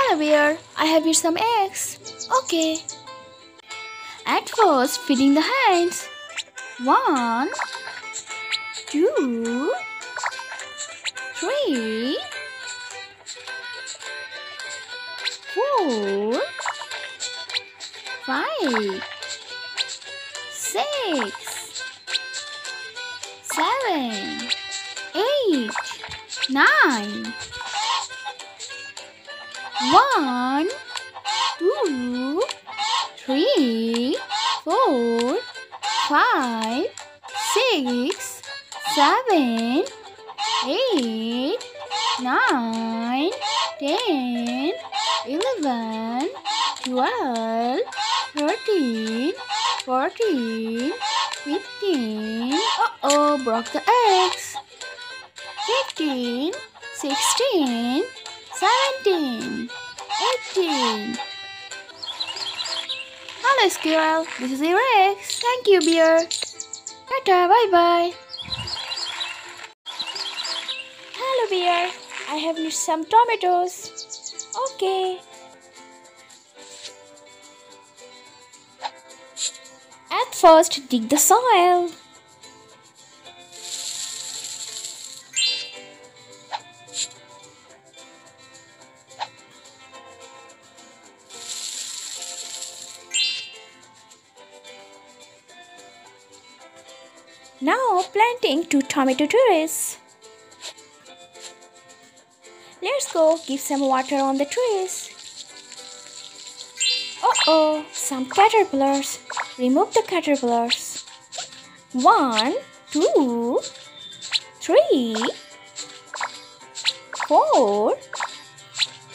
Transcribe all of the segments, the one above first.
Hello bear, I have here some eggs. Okay. At first, feeding the hens. 1, 2, 3, 4, 5, 6, 7, 8, 9. 1, 2, 3, 4, 5, 6, 7, 8, 9, 10, 11, 12, 13, 14, 15. Uh-oh, broke the eggs. 15, 16, 17, 18. Hello squirrel, this is your eggs. Thank you bear. Tata, bye bye. Hello bear, I have need some tomatoes. Okay. At first, dig the soil. Now planting 2 tomato trees. Let's go give some water on the trees. Uh-oh, some caterpillars. Remove the caterpillars. 1, 2, 3, 4,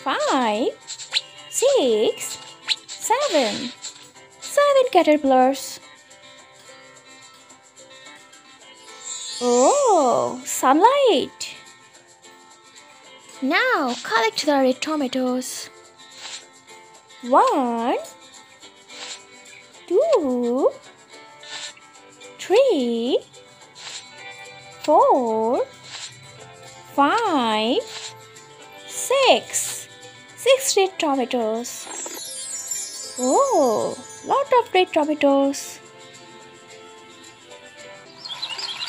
5, 6, 7. 7 caterpillars. Oh, sunlight. Now collect the red tomatoes. 1, 2, 3, 4, 5, 6. 6 red tomatoes. Oh, lot of red tomatoes.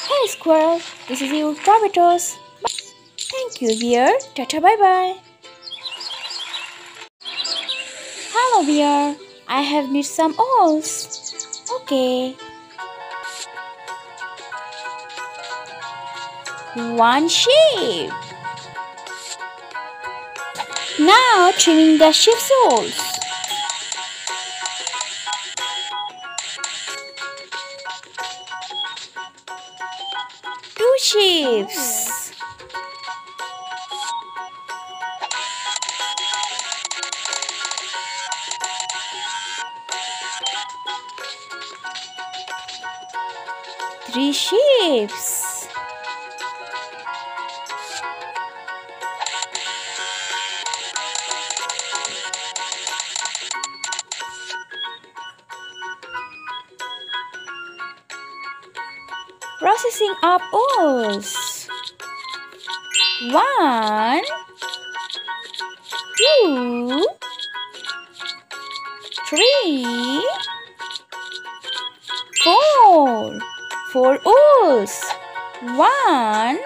Hey squirrel, this is your tomatoes. Thank you bear. Tata bye bye. Hello bear, I have made some owls. Okay. 1 sheep. Now trimming the sheep's holes. 2 sheep. 3 sheep. Processing up owls. 1, 2, 3, 4. 4 owls. 1,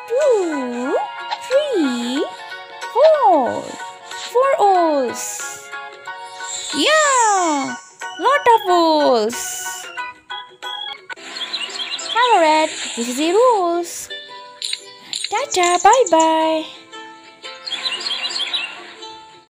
2, 3, 4. 4 owls. Yeah, lot of owls. Hello red, this is the rules. Tata, bye bye.